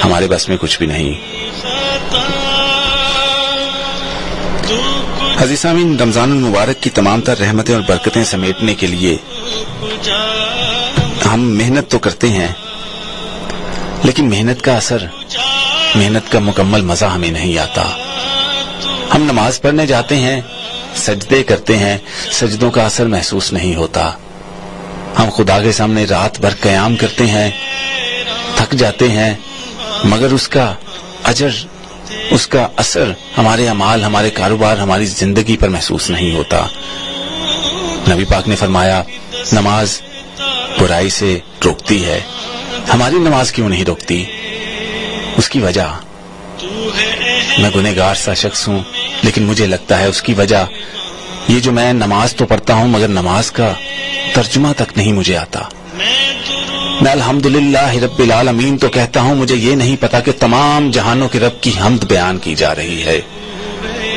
ہمارے بس میں کچھ بھی نہیں۔ عزیز سامعین، رمضان المبارک کی تمام تر رحمتیں اور برکتیں سمیٹنے کے لیے ہم محنت تو کرتے ہیں، لیکن محنت کا اثر، محنت کا مکمل مزہ ہمیں نہیں آتا۔ ہم نماز پڑھنے جاتے ہیں، سجدے کرتے ہیں، سجدوں کا اثر محسوس نہیں ہوتا۔ ہم خدا کے سامنے رات بھر قیام کرتے ہیں، تھک جاتے ہیں، مگر اس کا اجر، اس کا اثر ہمارے اعمال، ہمارے کاروبار، ہماری زندگی پر محسوس نہیں ہوتا۔ نبی پاک نے فرمایا نماز برائی سے روکتی ہے، ہماری نماز کیوں نہیں روکتی؟ اس کی وجہ، میں گنہگار سا شخص ہوں، لیکن مجھے لگتا ہے اس کی وجہ یہ جو میں نماز تو پڑھتا ہوں مگر نماز کا ترجمہ تک نہیں مجھے آتا۔ میں الحمدللہ رب العالمین تو کہتا ہوں، مجھے یہ نہیں پتا کہ تمام جہانوں کے رب کی حمد بیان کی جا رہی ہے۔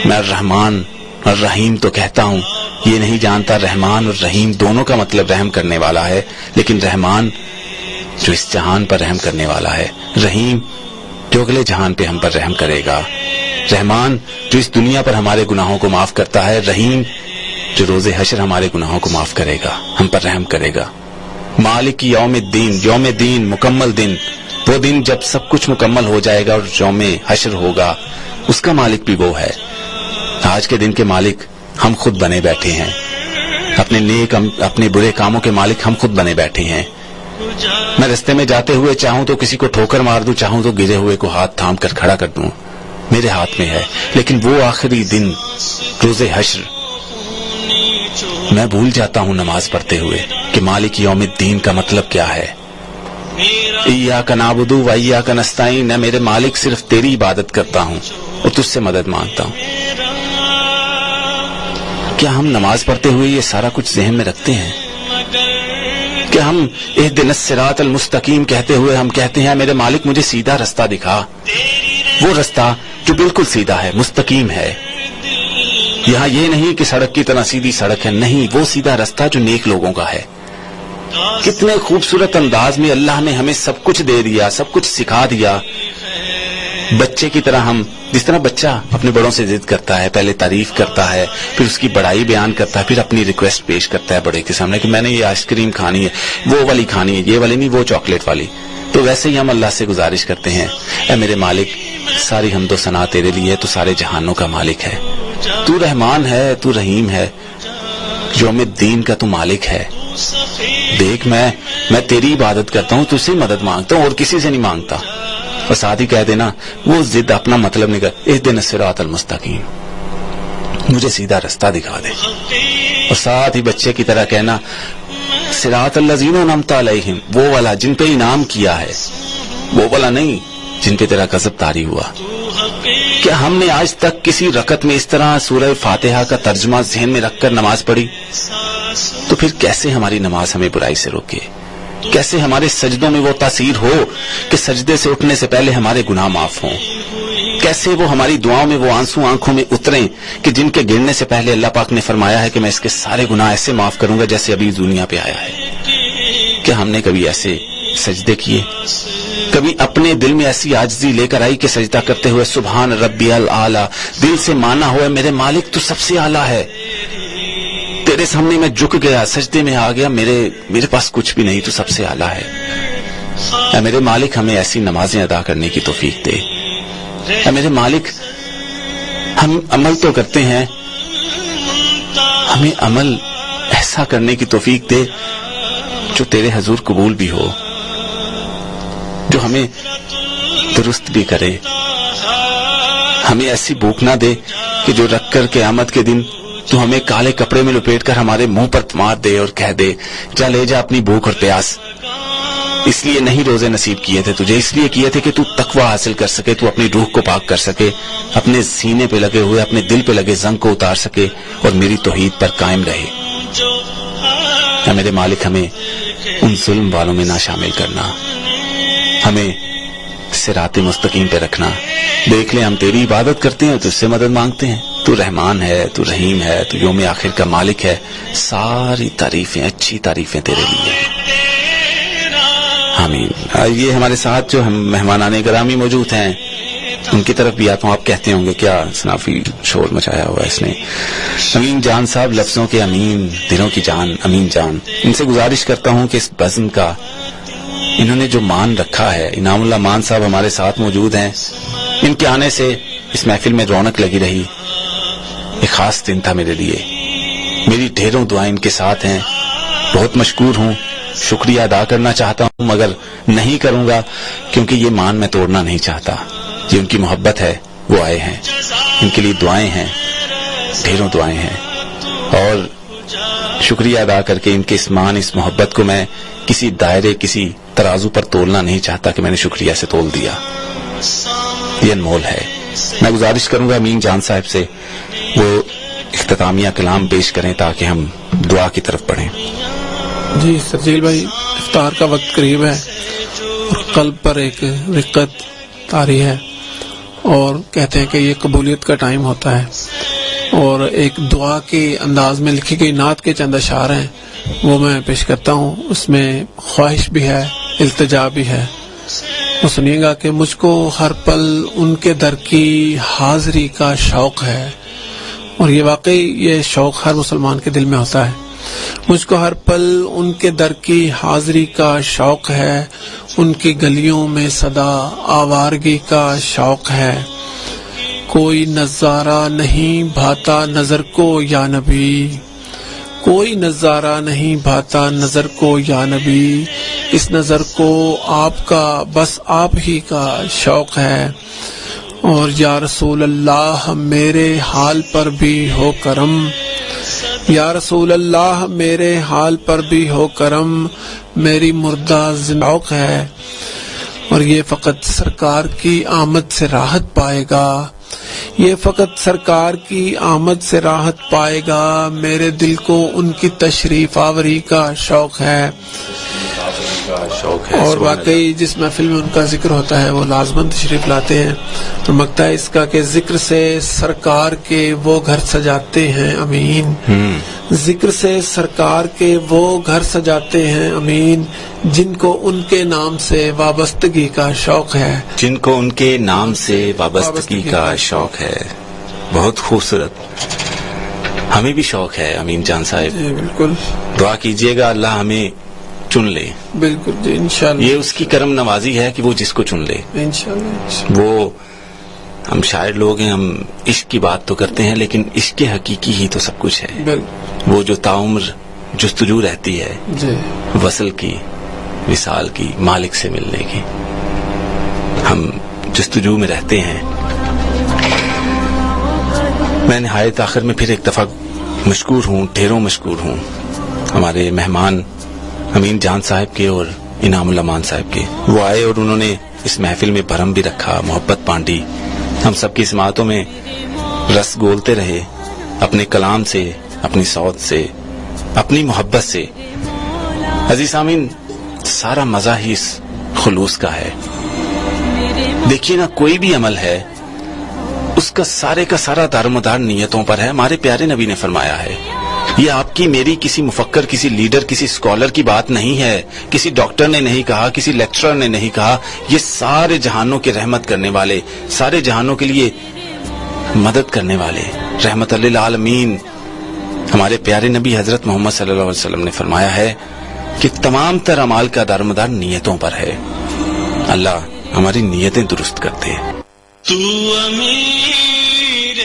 میں الرحمن الرحیم تو کہتا ہوں، یہ نہیں جانتا رحمان اور رحیم دونوں کا مطلب رحم کرنے والا ہے، لیکن رحمان جو اس جہان پر رحم کرنے والا ہے، رحیم جو اگلے جہان پہ ہم پر رحم کرے گا، رحمان جو اس دنیا پر ہمارے گناہوں کو معاف کرتا ہے، رحیم جو روز حشر ہمارے گناہوں کو معاف کرے گا، ہم پر رحم کرے گا۔ مالک یوم الدین، یوم دین، مکمل دن، وہ دن جب سب کچھ مکمل ہو جائے گا اور یوم حشر ہوگا، اس کا مالک بھی وہ ہے۔ آج کے دن کے مالک ہم خود بنے بیٹھے ہیں، اپنے نیک اپنے برے کاموں کے مالک ہم خود بنے بیٹھے ہیں۔ میں رستے میں جاتے ہوئے چاہوں تو کسی کو ٹھوکر مار دوں، چاہوں تو گرے ہوئے کو ہاتھ تھام کر کھڑا کر دوں، میرے ہاتھ میں ہے۔ لیکن وہ آخری دن روز حشر میں بھول جاتا ہوں نماز پڑھتے ہوئے کہ مالک یوم الدین کا مطلب کیا ہے۔ ایاک نعبد و ایاک نستعین، میں میرے مالک صرف تیری عبادت کرتا ہوں اور تجھ سے مدد مانگتا ہوں۔ کیا ہم نماز پڑھتے ہوئے یہ سارا کچھ ذہن میں رکھتے ہیں؟ کہ ہم اہدنا الصراط المستقیم کہتے ہوئے ہم کہتے ہیں میرے مالک مجھے سیدھا رستہ دکھا، وہ رستہ جو بالکل سیدھا ہے، مستقیم ہے۔ یہاں یہ نہیں کہ سڑک کی طرح سیدھی سڑک ہے، نہیں، وہ سیدھا رستہ جو نیک لوگوں کا ہے۔ کتنے خوبصورت انداز میں اللہ نے ہمیں سب کچھ دے دیا، سب کچھ سکھا دیا۔ بچے کی طرح ہم، جس طرح بچہ اپنے بڑوں سے ضد کرتا ہے، پہلے تعریف کرتا ہے، پھر اس کی بڑائی بیان کرتا ہے، پھر اپنی ریکویسٹ پیش کرتا ہے بڑے کے سامنے کہ میں نے یہ آئس کریم کھانی ہے، وہ والی کھانی ہے، یہ والی نہیں، وہ چاکلیٹ والی۔ تو ویسے ہی ہم اللہ سے گزارش کرتے ہیں، اے میرے مالک، ساری حمد و ثنا تیرے لیے، تو سارے جہانوں کا مالک ہے، تو رحمان ہے، تو رحیم ہے، یوم الدین کا تو مالک ہے۔ دیکھ میں تیری عبادت کرتا ہوں، تجھ سے مدد مانگتا ہوں اور کسی سے نہیں مانگتا۔ اور ساتھ ہی کہہ دینا وہ ضد اپنا مطلب نہیں کر، اہدنا الصراط المستقیم، مجھے سیدھا رستہ دکھا دے۔ اور ساتھ ہی بچے کی طرح کہنا صراط الذین انعمت علیہم، وہ والا جن پہ انعام کیا ہے، وہ والا نہیں جن پہ تیرا غضب طاری ہوا۔ کیا ہم نے آج تک کسی رکعت میں اس طرح سورہ فاتحہ کا ترجمہ ذہن میں رکھ کر نماز پڑھی؟ تو پھر کیسے ہماری نماز ہمیں برائی سے روکے؟ کیسے ہمارے سجدوں میں وہ تاثیر ہو کہ سجدے سے اٹھنے سے پہلے ہمارے گناہ معاف ہوں؟ کیسے وہ ہماری دعاؤں میں وہ آنسو آنکھوں میں اتریں کہ جن کے گرنے سے پہلے اللہ پاک نے فرمایا ہے کہ میں اس کے سارے گناہ ایسے معاف کروں گا جیسے ابھی دنیا پہ آیا ہے؟ کیا ہم نے کبھی ایسے سجدے کیے؟ کبھی اپنے دل میں ایسی عاجزی لے کر آئی کہ سجدہ کرتے ہوئے سبحان ربی الاعلی، دل سے مانا ہوا میرے مالک تو سب سے اعلیٰ ہے، تیرے سامنے میں جھک گیا، سجدے میں آ گیا، میرے پاس کچھ بھی نہیں، تو سب سے اعلیٰ ہے۔ اے میرے مالک ہمیں ایسی نمازیں ادا کرنے کی توفیق دے۔ اے میرے مالک ہم عمل تو کرتے ہیں، ہمیں عمل ایسا کرنے کی توفیق دے جو تیرے حضور قبول بھی ہو، جو ہمیں درست بھی کرے۔ ہمیں ایسی بھوک نہ دے کہ جو رکھ کر قیامت کے دن تو ہمیں کالے کپڑے میں لپیٹ کر ہمارے منہ پر مار دے اور کہہ دے جا لے جا اپنی بھوک اور پیاس۔ اس لیے نہیں روزے نصیب کیے تھے تجھے، اس لیے کیے تھے کہ تو تقوی حاصل کر سکے، تو اپنی روح کو پاک کر سکے، اپنے سینے پہ لگے ہوئے، اپنے دل پہ لگے زنگ کو اتار سکے اور میری توحید پر قائم رہے۔ اے میرے مالک ہمیں ان ظلم والوں میں نہ شامل کرنا، ہمیں صراط مستقیم پہ رکھنا۔ دیکھ لیں ہم تیری عبادت کرتے ہیں اور تجھ سے مدد مانگتے ہیں، تو رحمان ہے، تو رحیم ہے، تو یوم آخر کا مالک ہے، ساری تعریفیں، اچھی تعریفیں تیرے لیے ہیں۔ آمین۔ یہ ہمارے ساتھ جو ہم مہمانان گرامی موجود ہیں ان کی طرف بھی آتا ہوں۔ آپ کہتے ہوں گے کیا صنافی شور مچایا ہوا ہے اس نے؟ امین جان صاحب لفظوں کے امین، دلوں کی جان، امین جان، ان سے گزارش کرتا ہوں کہ اس بزم کا انہوں نے جو مان رکھا ہے، انعام اللہ مان صاحب ہمارے ساتھ موجود ہیں، ان کے آنے سے اس محفل میں رونق لگی رہی۔ ایک خاص دن تھا میرے لیے، میری ڈھیروں دعائیں ان کے ساتھ ہیں، بہت مشکور ہوں، شکریہ ادا کرنا چاہتا ہوں مگر نہیں کروں گا کیونکہ یہ مان میں توڑنا نہیں چاہتا۔ یہ ان کی محبت ہے، وہ آئے ہیں، ان کے لیے دعائیں ہیں، ڈھیروں دعائیں ہیں، اور شکریہ ادا کر کے ان کے اس مان، اس محبت کو میں کسی دائرے، کسی ترازو پر تولنا نہیں چاہتا کہ میں نے شکریہ سے تول دیا، یہ انمول ہے۔ میں گزارش کروں گا امین جان صاحب سے وہ اختتامیہ کلام پیش کریں تاکہ ہم دعا کی طرف بڑھیں۔ جی سرجیل بھائی، افطار کا وقت قریب ہے اور قلب پر ایک رقت طاری ہے، اور کہتے ہیں کہ یہ قبولیت کا ٹائم ہوتا ہے۔ اور ایک دعا کے انداز میں لکھی گئی نعت کے چند اشعار ہیں، وہ میں پیش کرتا ہوں. اس میں خواہش بھی ہے، التجا بھی ہے. وہ سنیے گا کہ مجھ کو ہر پل ان کے در کی حاضری کا شوق ہے. اور یہ واقعی یہ شوق ہر مسلمان کے دل میں ہوتا ہے. مجھ کو ہر پل ان کے در کی حاضری کا شوق ہے، ان کی گلیوں میں صدا آوارگی کا شوق ہے. کوئی نظارہ نہیں بھاتا نظر کو یا نبی، کوئی نظارہ نہیں بھاتا نظر کو یا نبی، اس نظر کو آپ کا بس آپ ہی کا شوق ہے. اور یا رسول اللہ میرے حال پر بھی ہو کرم، یا رسول اللہ میرے حال پر بھی ہو کرم، میری مردہ ذوق ہے. اور یہ فقط سرکار کی آمد سے راحت پائے گا، یہ فقط سرکار کی آمد سے راحت پائے گا، میرے دل کو ان کی تشریف آوری کا شوق ہے. اور واقعی جس محفل میں ان کا ذکر ہوتا ہے وہ لازماً تشریف لاتے ہیں. اور مقطع اس کا کہ ذکر سے سرکار کے وہ گھر سجاتے ہیں امین، ذکر سے سرکار کے وہ گھر سجاتے ہیں امین، جن کو ان کے نام سے وابستگی کا شوق ہے. جن کو ان کے نام سے وابستگی کا شوق ہے. بہت خوبصورت. ہمیں بھی شوق ہے امین جان صاحب. جی بالکل. دعا کیجئے گا اللہ ہمیں چن لے. بالکل جی انشاءاللہ. یہ اس کی کرم نوازی ہے کہ وہ جس کو چن لے. انشاءاللہ. وہ ہم شاعر لوگ ہیں، ہم عشق کی بات تو کرتے ہیں لیکن عشق حقیقی ہی تو سب کچھ ہے. بالکل. وہ جو تعمر جستجو رہتی ہے جی وصل کی، وصال کی، مالک سے ملنے کی، ہم جستجو میں رہتے ہیں. میں نہایت آخر میں پھر ایک دفعہ مشکور ہوں، ڈھیروں مشکور ہوں ہمارے مہمان امین جان صاحب کے اور انعام الامان صاحب کے. وہ آئے اور انہوں نے اس محفل میں بھرم بھی رکھا، محبت بانٹی، ہم سب کی سماعتوں میں رس گولتے رہے اپنے کلام سے، اپنی صوت سے، اپنی محبت سے. عزیز سامعین، سارا مزہ ہی اس خلوص کا ہے. دیکھیے نا، کوئی بھی عمل ہے اس کا سارا دار و مدار نیتوں پر ہے. ہمارے پیارے نبی نے فرمایا ہے، یہ آپ کی میری کسی مفکر، کسی لیڈر، کسی اسکالر کی بات نہیں ہے، کسی ڈاکٹر نے نہیں کہا، کسی لیکچرر نے نہیں کہا. یہ سارے جہانوں کے رحمت کرنے والے، سارے جہانوں کے لیے مدد کرنے والے رحمت للعالمین ہمارے پیارے نبی حضرت محمد صلی اللہ علیہ وسلم نے فرمایا ہے کہ تمام تر اعمال کا دار مدار نیتوں پر ہے. اللہ ہماری نیتیں درست کرتے. تو امیر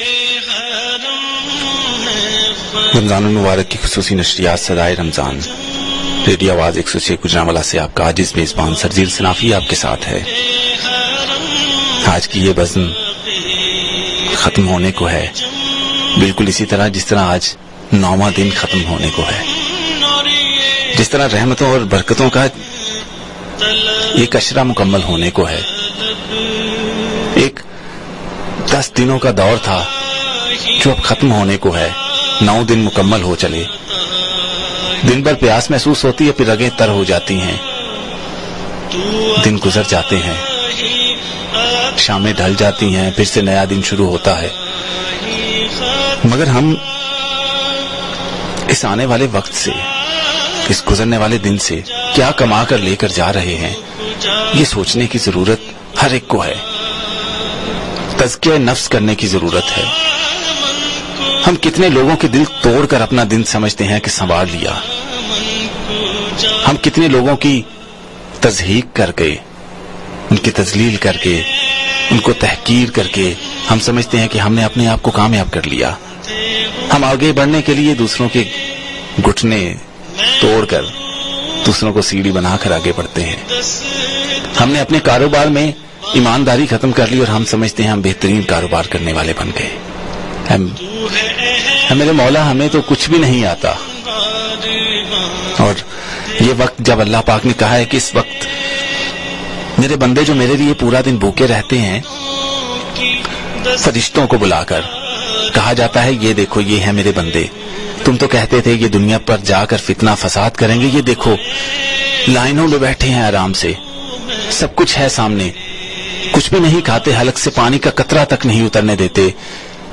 حرم میں رمضان المبارک کی خصوصی نشریات صدائے رمضان، ریڈیو آواز 106 گجرانوالہ سے آپ کا عاجز میزبان سرزیل صنافی آپ کے ساتھ ہے. آج کی یہ بزم ختم ہونے کو ہے، بالکل اسی طرح جس طرح آج 9واں دن ختم ہونے کو ہے. جس طرح رحمتوں اور برکتوں کا ایک عشرہ مکمل ہونے کو ہے. ایک 10 دنوں کا دور تھا جو اب ختم ہونے کو ہے. 9 دن مکمل ہو چلے. دن بھر پیاس محسوس ہوتی ہے، پھر رگیں تر ہو جاتی ہیں، دن گزر جاتے ہیں، شامیں ڈھل جاتی ہیں، پھر سے نیا دن شروع ہوتا ہے. مگر ہم اس آنے والے وقت سے، اس گزرنے والے دن سے کیا کما کر لے کر جا رہے ہیں، یہ سوچنے کی ضرورت ہر ایک کو ہے. تزکیہ نفس کرنے کی ضرورت ہے. ہم کتنے لوگوں کے دل توڑ کر اپنا دن سمجھتے ہیں کہ سنوار لیا. ہم کتنے لوگوں کی تضحیق کر کے، ان کی تذلیل کر کے، ان کو تحقیر کر کے ہم سمجھتے ہیں کہ ہم نے اپنے آپ کو کامیاب کر لیا. ہم آگے بڑھنے کے لیے دوسروں کے گھٹنے توڑ کر، دوسروں کو سیڑھی بنا کر آگے بڑھتے ہیں. ہم نے اپنے کاروبار میں ایمانداری ختم کر لی اور ہم سمجھتے ہیں ہم بہترین کاروبار کرنے والے بن گئے. میرے مولا ہمیں تو کچھ بھی نہیں آتا. اور یہ وقت جب اللہ پاک نے کہا ہے کہ اس وقت میرے بندے جو میرے لیے پورا دن بھوکے رہتے ہیں، فرشتوں کو بلا کر کہا جاتا ہے یہ دیکھو یہ ہیں میرے بندے، تم تو کہتے تھے یہ دنیا پر جا کر فتنہ فساد کریں گے، یہ دیکھو لائنوں میں بیٹھے ہیں آرام سے، سب کچھ ہے سامنے، کچھ بھی نہیں کھاتے، حلق سے پانی کا قطرہ تک نہیں اترنے دیتے،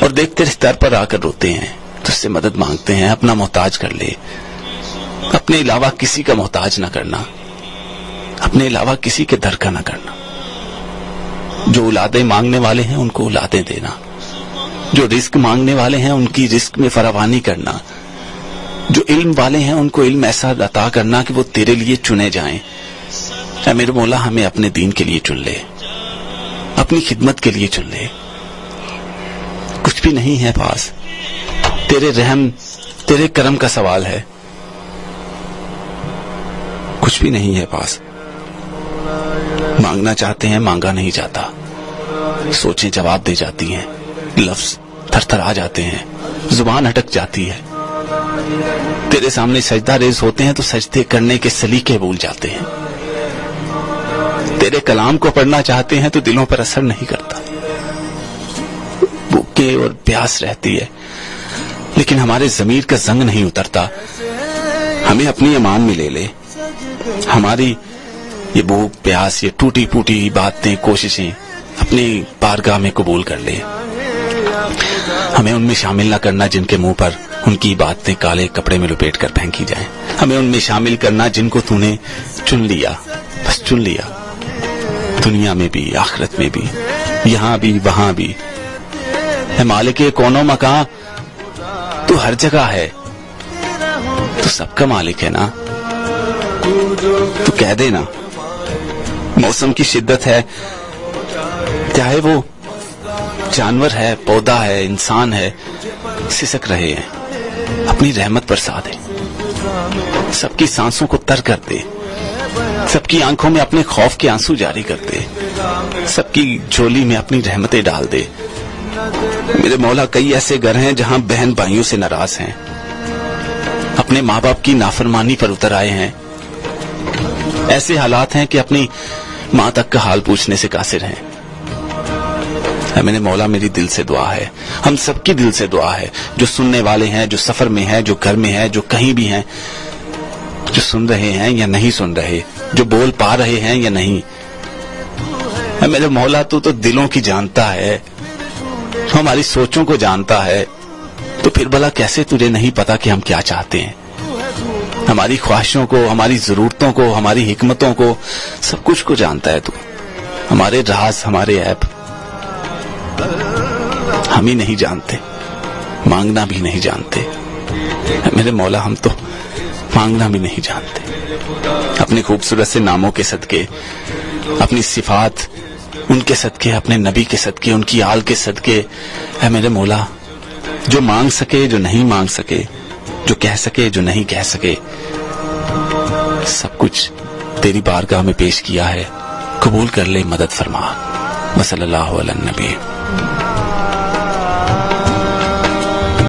اور دیکھ تیرے در پر آ کر روتے ہیں، تو اس سے مدد مانگتے ہیں. اپنا محتاج کر لے، اپنے علاوہ کسی کا محتاج نہ کرنا، اپنے علاوہ کسی کے در کا نہ کرنا. جو اولادیں مانگنے والے ہیں ان کو اولادیں دینا، جو رزق مانگنے والے ہیں ان کی رزق میں فراوانی کرنا، جو علم والے ہیں ان کو علم ایسا عطا کرنا کہ وہ تیرے لیے چنے جائیں. اے میرے مولا ہمیں اپنے دین کے لیے چن لے، اپنی خدمت کے لیے چن لے. کچھ بھی نہیں ہے پاس، تیرے رحم تیرے کرم کا سوال ہے. کچھ بھی نہیں ہے پاس. مانگنا چاہتے ہیں مانگا نہیں جاتا، سوچیں جواب دے جاتی ہیں، لفظ تھر تھر آ جاتے ہیں، زبان اٹک جاتی ہے. تیرے سامنے سجدہ ریز ہوتے ہیں تو سجدے کرنے کے سلیقے بھول جاتے ہیں. تیرے کلام کو پڑھنا چاہتے ہیں تو دلوں پر اثر نہیں کرتا، بھوکے اور پیاس رہتی ہے لیکن ہمارے ضمیر کا زنگ نہیں اترتا. ہمیں اپنی امان میں لے لے. ہماری یہ بھوک پیاس، یہ ٹوٹی پوٹی باتیں کوششیں اپنی بارگاہ میں قبول کر لے. ہمیں ان میں شامل نہ کرنا جن کے منہ پر ان کی باتیں کالے کپڑے میں لپیٹ کر پھینکی جائیں. ہمیں ان میں شامل کرنا جن کو تو نے چن لیا، بس چن لیا، دنیا میں بھی آخرت میں بھی، یہاں بھی وہاں بھی. اے مالک کون و مکان، تو ہر جگہ ہے، تو سب کا مالک ہے نا. تو کہہ دے نا. موسم کی شدت ہے، چاہے وہ جانور ہے، پودا ہے، انسان ہے، سسک رہے ہیں، اپنی رحمت برسا دے. سب کی سانسوں کو تر کر دے، سب کی آنکھوں میں اپنے خوف کے آنسو جاری کر دے، سب کی جھولی میں اپنی رحمتیں ڈال دے. میرے مولا کئی ایسے گھر ہیں جہاں بہن بھائیوں سے ناراض ہیں، اپنے ماں باپ کی نافرمانی پر اتر آئے ہیں. ایسے حالات ہیں کہ اپنی ماں تک کا حال پوچھنے سے قاصر ہیں. میرے مولا میری دل سے دعا ہے، ہم سب کی دل سے دعا ہے، جو سننے والے ہیں، جو سفر میں ہیں، جو گھر میں ہیں، جو کہیں بھی ہیں، جو سن رہے ہیں یا نہیں سن رہے، جو بول پا رہے ہیں یا نہیں. میرے مولا تو دلوں کی جانتا ہے، ہماری سوچوں کو جانتا ہے. تو پھر بھلا کیسے تجھے نہیں پتا کہ ہم کیا چاہتے ہیں؟ ہماری خواہشوں کو، ہماری ضرورتوں کو، ہماری حکمتوں کو، سب کچھ کو جانتا ہے تو. ہمارے راز، ہمارے عیب ہم ہی نہیں جانتے، مانگنا بھی نہیں جانتے. میرے مولا ہم تو مانگنا بھی نہیں جانتے. اپنے خوبصورت سے ناموں کے صدقے، اپنی صفات ان کے صدقے، اپنے نبی کے صدقے، ان کی آل کے صدقے، اے میرے مولا جو مانگ سکے، جو نہیں مانگ سکے، جو کہہ سکے، جو نہیں کہہ سکے، سب کچھ تیری بارگاہ میں پیش کیا ہے. قبول کر لے، مدد فرما. وصلی اللہ علی النبی.